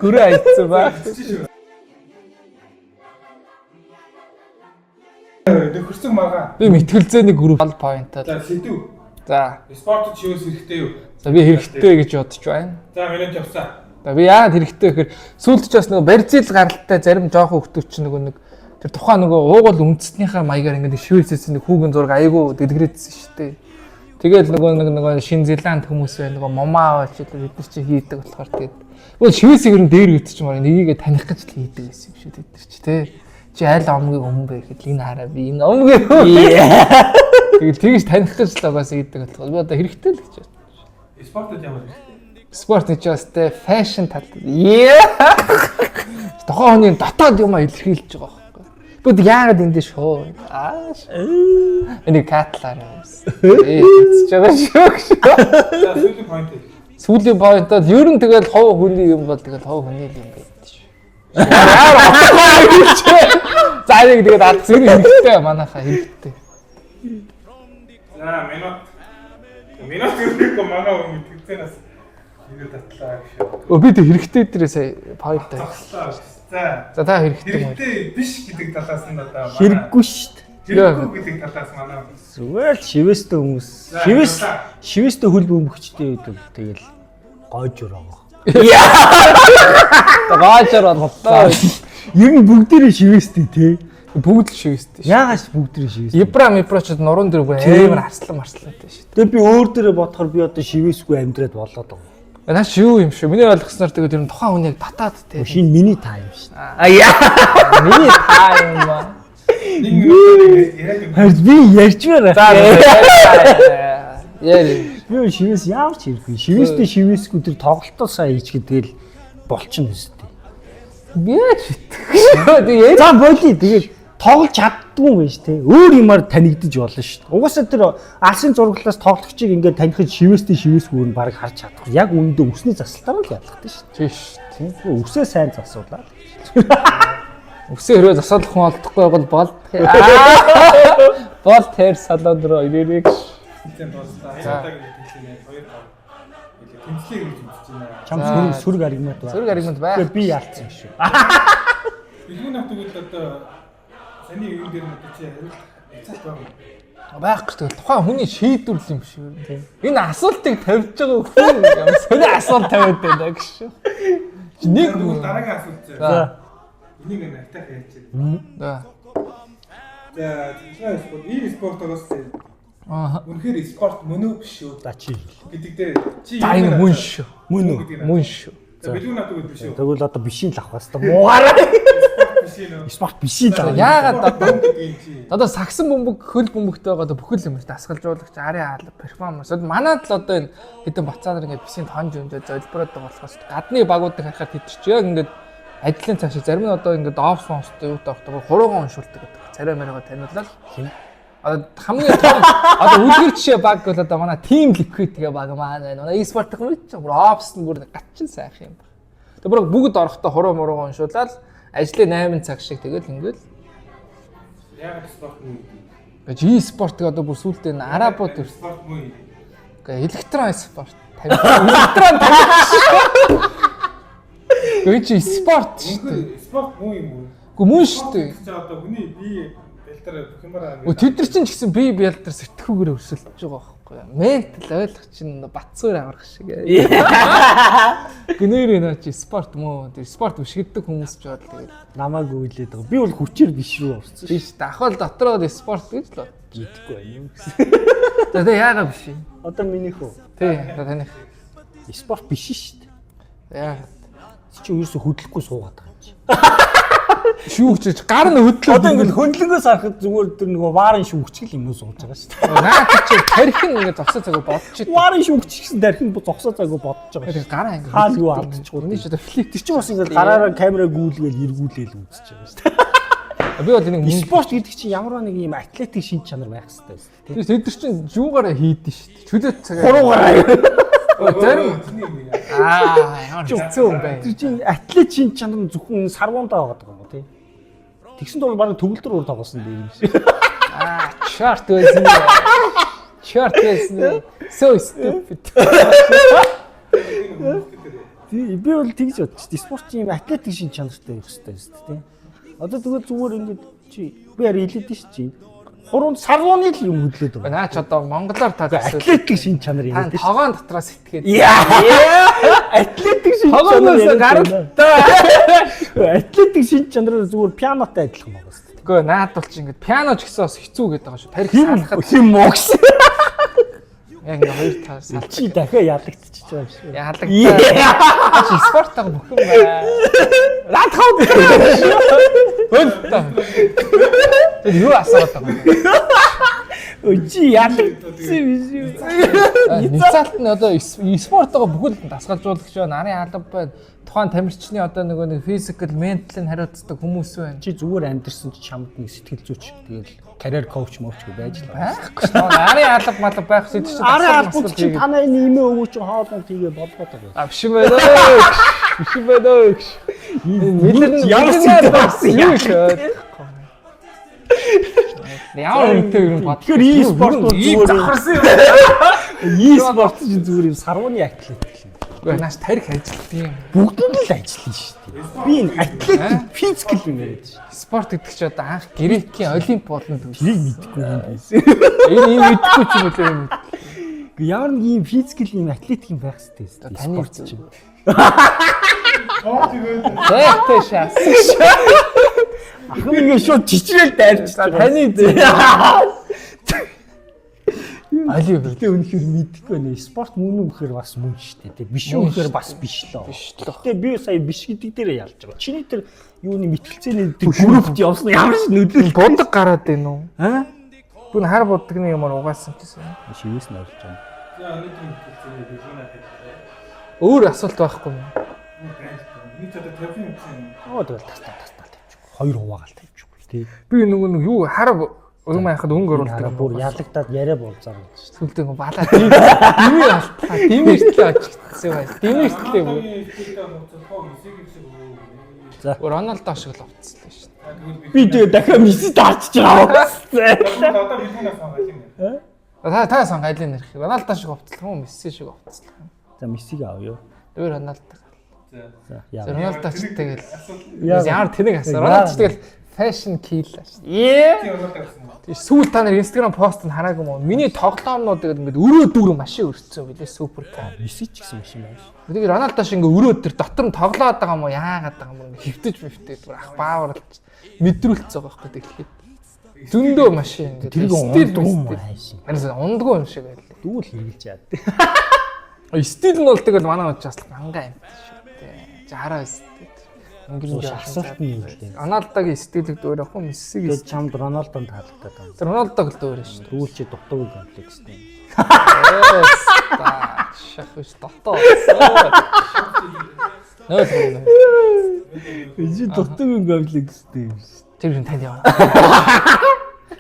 Гүрээ айцсан ба. Нөхөрсөн мага. Би мэтгэлзээний групп point-аад. За сэдв. За. Спортод шивээс хэрэгтэй юу? За би хэрэгтэй гэж бодож байна. За минут явсаа. За би яагаад хэрэгтэй гэхээр сүүлд ч бас нөгөө барьцил гаралтай зарим жоохон хүмүүс ч нэг тэр тухайн нөгөө уугуул үндэснийхээ маягаар ингээд шивээсээс нэг хүүгэн зураг айгу дэлгэрээдсэн шүү дээ. Тэгэл нөгөө Шинэ Зеланд хүмүүс байна нөгөө момаа ч бид нар чи хийдэг болохоор тэгээд нөгөө шивээсийг ер нь дээр үтчихмаар нэгийг таних гэж л хийдэг байсан юм шүү бид нар чи тий. Чи аль омгийн өмнө бэ гэхэд энэ хараа би энэ омгийн. Тэгэл тэгж таних гэж л угаасаа хийдэг болохоор би одоо хэрэгтэй л гэж байна. Спортод ямар хэрэгтэй? Спорт гэж бастай фэшн тал. Тухайн хүний дотоод юм илэрхийлж байгаа байхгүй. Бүгд яагаад эндээ шоо. Энийг катлаар юм. Эцэж байгаа шүү. За сүүлийн point. Сүүлийн point-ад ер нь тэгэл хов хүний юм бол тэгэл хов хүний юм байдаг шүү. За яг тэгээд алдсан хэрэгтэй манайхаа хэрэгтэй. За минут үргэлж мага мэдгэцэнээс ингэ татлаа гэж. Өө би тэг хэрэгтэй дээрээ сая point татлаа. За та хэрэгтэй юм. Хэрэгтэй биш гэдэг талаас нь одоо хэрэггүй шүү дээ. хэрэггүй гэдэг талаас манай зүгээр л шивэстэй хүмүүс шивэстэй хөл бөмбөгчтэй үед тэгэл гоожор байгаа. Гоожор боллоо. Ер нь бүгдээрээ шивэстэй тий. Бүгд л шивэстэй. Яагаш бүгдээрээ шивэстэй. Ибрачд нуруунд дэр бүр амар арслантай шүү. Тэгээ би өөр дээрээ бодохоор би одоо шивэсгүй амьдраад болоод байгаа. Наач юу юм шүү. Миний ойлгосноор тэгээд ер нь тухайн хүн яг татаад тий. Шинэ миний тайм шүү. Миний тайм ба. Харин би ярьчмаар. Яри. Би шивэс яавч хэрэггүй. Шивэстэй шивэсгүй тэр тоглолтоо сайн хийчихээ тэгэл болчихно үстэй. Би яач итгэв. За боли тэгээд тоглож чаддгүй юм биш те. Өөр юмар танигдаж болно шүү дээ. Угаасаа тэр алсын зурглалаас тоглогчийг ингээд танихад шивэстэй шивэсгүй нь баг харж чадахгүй. Яг үүндээ өсний засалтаар л ялгахтай шүү дээ. Тийш. Өсөө сайн засуулаад. Өсөө хэрвээ засаалах хүн олдохгүй бол бол тэр салон руу ирээрэй. тийм болсоо хаяатаг хэлээ 2 тэмцлээ гэж үзэж байна. Чам сүрэг аргумент байна. Сүрэг аргумент байх. Тэгээ би яалтсан шүү. Билгүүн авт үйл одоо саний юу дээр нь чи хариулт байгаа. Байхгүй тэгэл тухайн хүний шийдвэрлэл юм шиг. Энэ асуултыг тавьж байгаа хүн юм сони асуулт тавиад байна гэж шүү. Нэг дараагийн асуулт. За. Энийг нартах яаж чи. За. За тэгэхээр спорт спортоос үнэхээр спорт мөн үү биш үү? За чи гэдэг дээр чи За энэ мөн шүү. мөн үү? Мөн шүү. За билгүүн авт үйл биш үү? Тэгвэл одоо бишийн л авах хэвээр муугаараа. Спорт бишийн л. Яагаад одоо гэдэг чи. одоо сагсан бөмбөг хөл бөмбөгтэй байгаа бүхэл юм шүү. Дасгалжуулагч, арын хаалга, перформанс. Манайд л одоо энэ хэдэн бацаа нар ингээд бисийн тонж өнжөө золбироод байгаа болохоос гадны багуудыг харахад хэдэрч яг ингээд ажлын цаашаа зарим нь одоо ингээд офс фонстой юу таахгүй хурууган уншуулдаг гэдэг. Царай мэрэгөө таниулаад одоо хамгийн том одоо үлгэр жишээ баг бол одоо манай team liquid гээ баг маань байна. Манай e-sport гэх юм чи бүр ops нь бүр гачин сайх юм баг. Тэгээ бүр бүгд орохдоо хуруу муруугаа уншуулаад ажлын 8 цаг шиг тэгэл ингээл Яг спорт мөн. гэж e-sport гэдэг одоо бүр сүултээ н арабууд Спорт мөн. гэ электрон спорт 50 электрон 50 гэж e-sport шүү дээ. Спорт мөн юм уу? Гэхдээ мөн шүү дээ. За одоо хүний бие бэлтэр бүх юмараа Тэд нар чинь ч гэсэн бие бэлтэр сэтгүүгээр өрсөлдөж байгаа байхгүй юу? Ментал ойлгох чинь бацуур аврах шиг. Гэнээр нөө чи спорт мөн тэр спорт биш гэдэг хүмүүс ч бод тэгээд Намайг үйлээд байгаа. Би бол хүчээр биш рүү орсон. биш дахвал дотроо спорт гэж л Мэдхгүй байна юм гэсэн. За тэгээ яагаад биш юм? Одоо минийх үү? Тий таних. Спорт биш шүү дээ. Яагаад? Чи ерөөсө хөдлөхгүй суугаад байгаа юм чи. Шүүгчж гар нь хөдлөө. Одоо ингээд хөндлөнгөөс харахад зүгээр тэр нөгөө варын шүүгч юм уу сууж байгаа шүү дээ. Наад чи тархин ингээд зогсоо цагаа бодож идэв. Варын шүүгч гэсэн дархин зогсоо цайгаа бодож байгаа. Тэр гараа ингээд Хаал юу алдчихгүй. Үний ч одоо флип Тэр чинь бас ингээд гараараа камера гүйлгээл эргүүлээл үзэж байгаа шүү дээ. би бол энийг Спорт гэдэг чинь ямар нэг юм атлетик шин чанар байх хэрэгтэй шүү дээ. тэд нар чинь юугаараа хийдэж шүү дээ. Чөлөөт цагаа. Хуруугаараа. Зарим ямар хэцүү юм бэ? Тэр чинь атлет шин чанар нь зөвхөн сарвундаа байгаа юм уу тий? Тэгсэн бол баг төгөлдөр уур тоглосон дээ юм шиг. Чарт байсан. Чарт байсан. So stupid. Би бол тэгж бодчих. Спортын юм атлетик шин чанартай байх хэрэгтэй юм шүү дээ. Одоо тэгвэл зүгээр ингээд чи би хараа хэлээд шүү чи. Хуруунд сарвууны л юм хөдлөөд байгаа. Наач одоо монголоор та атлетик шин чанар юм та дээ. тогоон дотроос итгээд. Атлетик шин чанар. Тогоноос гаралтай. Атлетик шин чанараар зүгээр пианотой адилхан байгаа шүү дээ. Гэхдээ наад бол чи ингээд пиано ч гэсэн бас хэцүү гэдэг байгаа шүү. Тарих салахад Хим мокс. яг ингээд хоёр таа салах. Чи дахиад ялагдчих байгаа юм шиг. Яалагтай. Чи спорттойгоо бүх юм бай. Наад хаа. Хөнтөө. Тэр юу асууад байгаа юм. Чи ялагдсан юм шиг. Ницаалт нь одоо спорттойгоо бүхэл дасгалжуулагч байна. Нарын алба байна. Тухайн тамирчны одоо нэг физикал, ментал хариуцдаг хүмүүс байна. Чи зүгээр амьдэрсэн чи чамд нэг сэтгэл зүйч тэгэл карьер коуч мовч гэж байж л байна. Байхгүй. Нарын алба малба байх зүйл чинь. Арын албууд чи танай нэмээ өгөөч хоолой тийгээ болоод байгаа. А биш юм байна. Биш юм байна. Мэдэрнэ ямар сэтгэл юу шээ. Ямар үнэтэй юм бод. Тэгэхээр e-спорт бол зүгээр завхарсан юм. e-спорт чинь зүгээр юм сарвууны атлетик юм. Гэхдээ нааш тарих ажилтдаг юм. Бүгд л ажиллана шүү дээ. Би энэ атлетик физикал юм яриад шүү. Спорт гэдэг чи одоо анх Грекийн олимп болно гэж. Тэрийг мэдэхгүй юм байсан. Энэ мэдэхгүй ч юм уу юм. Ямар нэг юм физикал юм атлетик юм байх хэрэгтэй. Спорт чинь. Тэгтээ шаас. Ахын ингэ шууд чичрэл дайрч Таны алив гэдэг үнэхээр мэдэхгүй байна. Спорт мөн үү гэхээр бас мөн шүү дээ. Биш үү гэхээр бас биш л. Гэтэ би сая биш гэдэг дээрээ ялж байгаа. Чиний тэр юуны мэтгэлцээний тэр группт явсан ямар ч нөлөөлөл будаг гараад байна уу? Аа? Бүн хар будагны юмар угаасан гэсэн. Шивээс нь орж байгаа. За өнөөдөр хэлцээ бэлгүүнаа гэдэг. Өөр асуулт байхгүй юм. Миний ч одоо 50 юм гэсэн. Оо тэгэл тастаа тавьчихгүй. Хоёр хуваагаал тавьчихгүй тий. Би нэг юу хар өргөн байхад өнгө оруулдаг. Бүр ялагдаад яриа болцоо гэж. Сүлдээ балаа дими алтлаа. Дими иртлээ очигдсан байх. Дими иртлээ бүр. За. Рональдо шиг л авцсан шүү дээ. Би тэгээ дахиад месси таарч байгаа. Одоо бэлгүүнаа сонгох юм. Та сан гайлын нэрх. Рональдо шиг авцлах юм, месси шиг авцлах юм. За мессиг авъё. Тэр Рональдо. За. За. Рональдо ч тэгэл Яа. ямар тэнэг асуу. Рональдо ч тэгэл fashion kill шүү дээ. Тийм Рональдо гэсэн юм. Тэг сүүл та нар Instagram пост нь хараагүй мó. Миний тоглоомнууд ингээд өрөө дүүрэн машин өрцсөн билээ супер кар. Месси ч гэсэн машин байна шүү. Тэгээ Рональдо шиг ингээ өрөө дээр дотор нь тоглоод байгаа мó яагаад байгаа мó хөвтөж мөвтөж ах бааварлж мэдрүүлцээ байгаа байхгүй тэгэхээр. Зөндөө машин ингээ тэрийг ундгүй юм хайшин. Харин ундгүй юм шиг байлаа. Дүүл хийлж яад. Стил нь бол тэгэл манай уучаас мангаа юм шүү дээ. 60 стил. Ингээд асуулт нь юм лээ. Рональдогийн стилийг дөөр авах уу Мессигийн Тэгээд чамд Рональдонд таалагдаад байна. Рональдог л дөөр шүү дээ. Дүүл чи дутуугүй комплекстэй. Шахаж дотоо. Нөө. Чи дутуугүй комплекстэй юм шүү. Тэр юм тань яваа.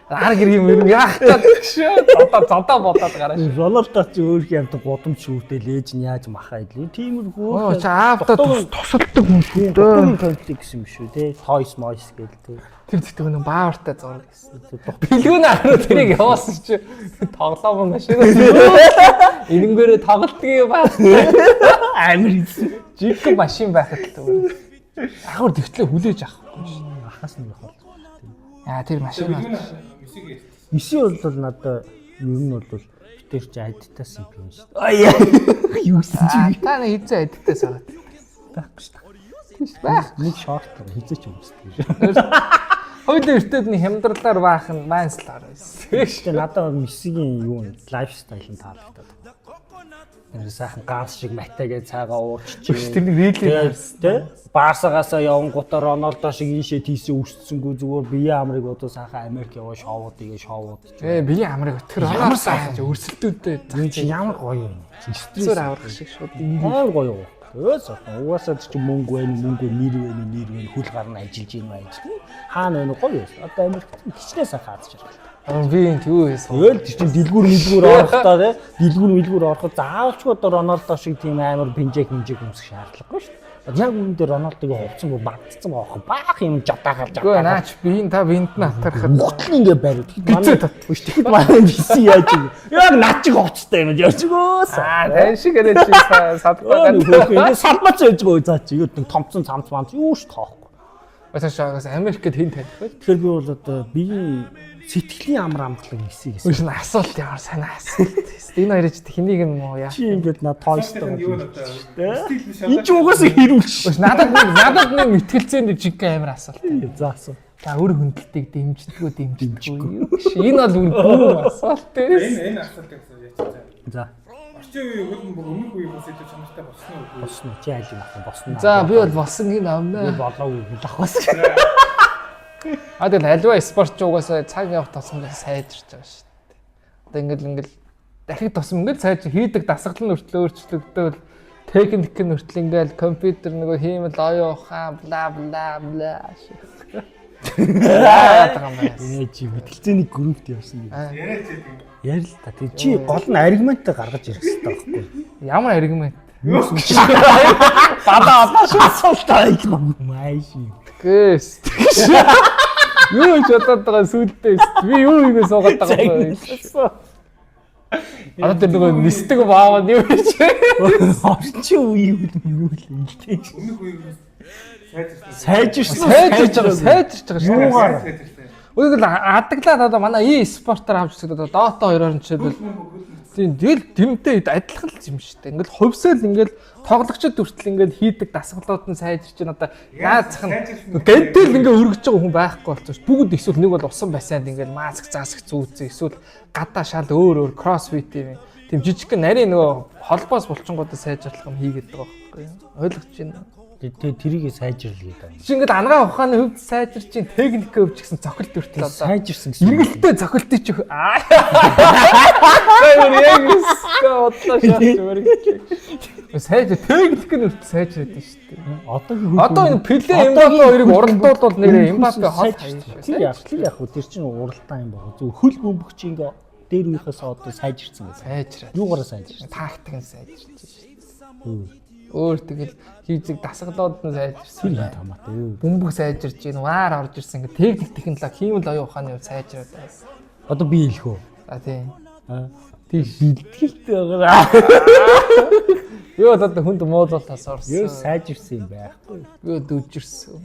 Ар гэр юм яах таа шүү. Зодоо бодоод гараа шүү. Рональдо ч өөр юм гудамж шүүтэй лээж нь яаж махаа идлээ. Тиймэрхүү. Чи аавда тусалдаг хүн шүү дээ. Дутуугүй комплекс юм шүү те. Toys moys гээл те. Тэр зэтгэв нэг баавартай зураг гэсэн. Бэлгүүн ахруу тэрийг явуулсан чи тоглоом машинаас энэнгээрээ тоглолтгийн байх. Амар хийсэн. Жиг машин байхад л өөр. Ахур дэвтлээ хүлээж авахгүй шүү. Ахаас нь байх бол. Яа тэр машин бол Мессиг Месси бол надад ер нь бол битэр чи адитаас юм юм шүү. Аяа. Юусэн чи та нэг хизээ эдтэй сараад байхгүй шүү. тийш байх. Нэг шорт хизээч өмсдөг шүү. Хоёулаа өртөөдний хямдралаар баах нь майнслаар байсан. Гэхдээ надад Мессигийн юу лайфстайл нь таалагдаад. Тэр сайхан ганц шиг матагээ цаагаа ууччих. Тэр нэг рийлээ Тэ? Барсагаасаа явангуудаа Рональдо шиг ийшээ тийсээ өсцсөнгүү зүгээр бие амрыг одоо сайхан Америк яваа шоуд шоуд. биеийн амрыг тэр Ямар Рональдо сайхан өрсөлдөөдөө Юу чи ямар гоё юм. стресс авах шиг шууд Амар гоё. Өөс угаасаа чи мөнгө байна, нэр байна, хөл гарна ажиллаж ийн байж. Хаана байна гоё. Одоо Америкт хичнээн сайхан хаач чирээ. би энэ юу хийсэн. Тэгэл тийм дэлгүүр орохдоо те дэлгүүр ороход заавалчгүй одоо Рональдо шиг тийм амар бинжек өмсөх шаардлагагүй шүү дээ. Яг үүн дээр Рональдыг хувцсан бүр багдсан байгаа. Баах юм жадаагаар Үгүй наач биеийн та биенд нь атархад Ухтал ингээ бариад. Тэгэхэд манай биси яаж юм. Яг над чиг хувцтай юм яаж өгөөс. тань шиг яриад чи садгаад Ингээ салбац яж гоо заа чи юу томцсон цамц мамц юу ш тоохгүй. Басаашаагаас Америкт хэн таних вэ? Тэгэхээр би бол одоо биеийн сэтгэлийн амар амгалан эсийг гэсэн. Үгүй нэ асуулт ямар санаа асуулт. Энэ хоёрыг ч хэнийг нь муу яа. Чи ингээд над тоолстой юу байна. надаа Энд ч угаасаа хэрүүлж. Надад нэг мэтгэлцээнд жиг амар асуулт. За асуу. За өр хүндэлтийг дэмждэггүй юу гэж. Энэ бол үн асуулт ээ. энэ асуултыг яачих. За. Орчин үеийн хөлн бүр өмнөх үеийн бас илүү чанартай болсон уу? Босно. Чи аль юм ах босно. За би бол болсон гин би амнаа. болоогүй лахвас. Тэгэл альва спортч угаасаа цаг явах тосгонд сайжирч байгаа шүү дээ. Одоо ингээл дахид тосом ингээл сайж хийдэг дасгал нь өөрчлөгдөв. Техник нь хүртэл ингээл компьютер нөгөө хиймэл оюу ухаан бла бла бла. Чи мэтгэлцээний группт явсан юм. Яриач яадаг. Ярил л та. Тэг чи гол нь аргументаа гаргаж ирэх хэрэгтэй байхгүй. Ямар аргумент. Бадаа асуултаа их маш юм. Гэс. Юу ч бодоод байгаа сүлдээ. Би юу ингэ суугаад байгаа юм бэ? Аа тэр нөгөө нисдэг бааваа юу гэж. Орчин үеийн юм л илтэй. Өмнөх үеийн Сайжирч байгаа шүү. Юугаар? Үгүй адаглаад одоо манай e-спортоор авч үздэг одоо Dota 2-оор нь жишээлбэл тийм тэгэл тэмтэй адилхан л юм шүү дээ. Ингээл хувьсэл ингээл тоглогчд хүртэл ингээл хийдэг дасгалууд нь сайжирч байна одоо наацх нь гэнтэл ингээ өргөж байгаа хүн байхгүй болчихсон. Бүгд эсвэл нэг бол усан бассейнд ингээл маск заасах зүүцээ эсвэл гадаа шал өөр кроссфит юм. Тийм жижигхэн нарийн нөгөө холбоос булчингуудаа сайжруулах юм хийгээд байгаа байхгүй юу? Ойлгож байна. Тэрийг сайжирлээ даа. Чи ингээд ангаа ухааны хөвд сайжирч чинь техник өвч гэсэн цохилт хүртэл одоо Сайжирсан гэсэн. эргэлттэй цохилтыг ч аа. Яг бодлоо шаарч. Сайж техник нь хүртэл сайжраад байна шүү дээ. Одоо энэ Пеле Эмбапе хоёрыг уралдуулбал нэрээ Эмбапе хол хаяа шүү. Тэр яг хөө тэр чинь уралдаан юм байна. Зөв хөл бөмбөгч ингээ дээр үеийнхээс одоо сайжирсан гэсэн. Сайжраад. Юугаараа сайжирсан? Тактик нь сайжирч шүү. Хөө. Өөр тэгэл хийдэг дасгалууд нь сайжирсан. Тэр хамаатай. Бөмбөг сайжирч гин ваар орж ирсэн ингээ техник технологи хиймэл оюун ухааны хувьд сайжраад байна. Одоо би хэлэх үү? За тийм. Тийм бэлтгэлтэй байгаа. Юу одоо хүнд муулалтаас орсон. Юу сайжирсан юм байхгүй. Юу дүжирсэн.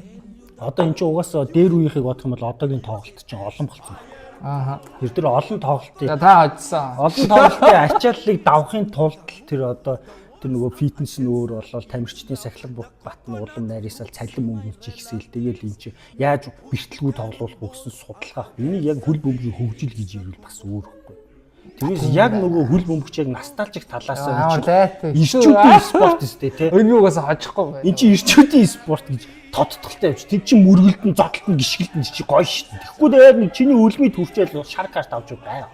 Одоо эн чинь угаасаа дээр үеийнхийг бодох юм бол одоогийн тоглолт чинь олон болсон байна. Ааха. Тэр олон тоглолтыг За та хоцсон. олон тоглолтын ачааллыг давахын тулд тэр одоо тэр нөгөө фитнес нь өөр болол тамирчдын сахилга батны улам найрсаал цалин мөнгө чигсэл тэгэл энэ чи яаж бэртэлгүй тоглуулах вэ гэсэн судалгаа. Энийг яг хөл бөмбөгийн хөгжил гэж ивэл бас өөр хөхгүй. Тэрээс яг нөгөө хөл бөмбөгч яг ностальжик талаас нь ирчүүдийн спорт өстэй тий. Энэ юугаас хожихгүй байна. Энд чи ирчүүдийн спорт гэж тодтолтой явж. Тэг чи мөргөлдөн зодтолтон гიშгэлтэн чи гоё шүү дээ. Тэгэхгүй дээр нэг чиний үлмий түрчээл шар карт авч байгаа.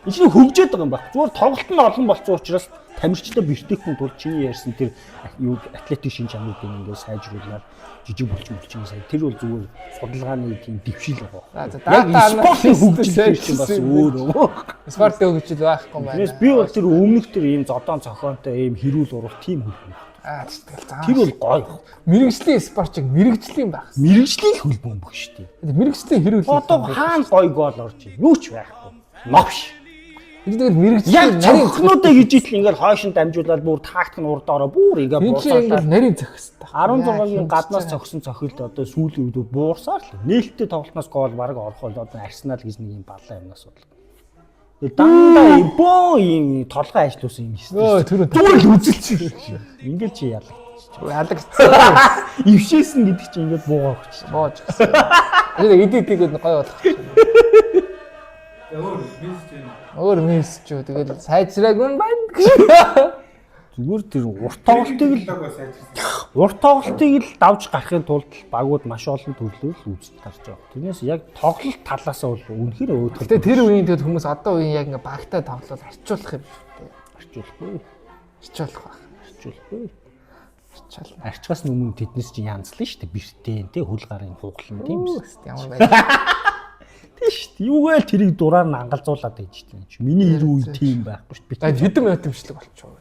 Энэ чинь хөгжөөд байгаа юм байна. Зүгээр тоглолт нь олон болсон учраас тамирчтай бэртээхгүй тул чиний ярьсан тэр юу атлетик шин чанаруудыг ингээд сайжруулаад жижиг булчин сайн. Тэр бол зүгээр судалгааны тийм дэвшил байгаа. За дата спортын хөгжил чинь бас өөр юм. Спортын хөгжил байхгүй байна. Тэрээс би бол тэр өмнөх тэр ийм зодон цохонтой ийм хэрүүл урал тийм хөл. Тэгэл заа. Тэр бол гоё. Мэргэжлийн спортчиг мэргэжлийн байх. Мэргэжлийн хөл бөмбөг шүү дээ. Мэргэжлийн хэрүүл. Одоо хаана гоё гол орж ийн. Юу ч байхгүй. Новш. Энэ тэгэл мэргэжлийн Яг цохнуудаа гэж итл ингээл хойш нь дамжуулаад бүр тактик нь урдаараа бүр ингээ буурсаад нарийн зохистой. 16-гийн гаднаас зогсон цохилт одоо сүүлийн үед буурсаар л нээлттэй тоглолтноос гол баг орох бол одоо Арсенал гэж нэг юм балаа юмнаас бол. Дандаа боо юм толгой ажилласан юм шүү дээ. Зүгээр л үзэлч. Ингээл чи ялагдчих. Ялагдсан. Ившээсэн гэдэг чинь ингээд буугаа өгч. Боож. Энэ эдитийг гоё болох чинь. Өөр мессеж юу тэгэл сайжраагүй юм байна. Зүгээр тэр урт тоглолтыг л давж гарахын тулд багууд маш олон төрлөөр л үзэж тарж байгаа. Тэрнээс яг тоглолт талаас нь бол үнэхээр өөр. Гэтэ тэр үеийн тэр хүмүүс одоо үеийн яг ингээ багтаа тоглол арчуулах юм шүү дээ. Арчуулахгүй. Арчуулах байх. Арчуулахгүй. Арчаал. Арчгаас өмнө тэднес чинь янзлаа шүү дээ. Бэртэн тий хөл гарын хуглан тийм үү. Ямар байна. Тийш юугээл тэрийг дураар нь ангалзуулаад байж тийм. Миний 90 үе тийм байхгүй шүү дээ. Хэдэн минут имжлэг болчихоо.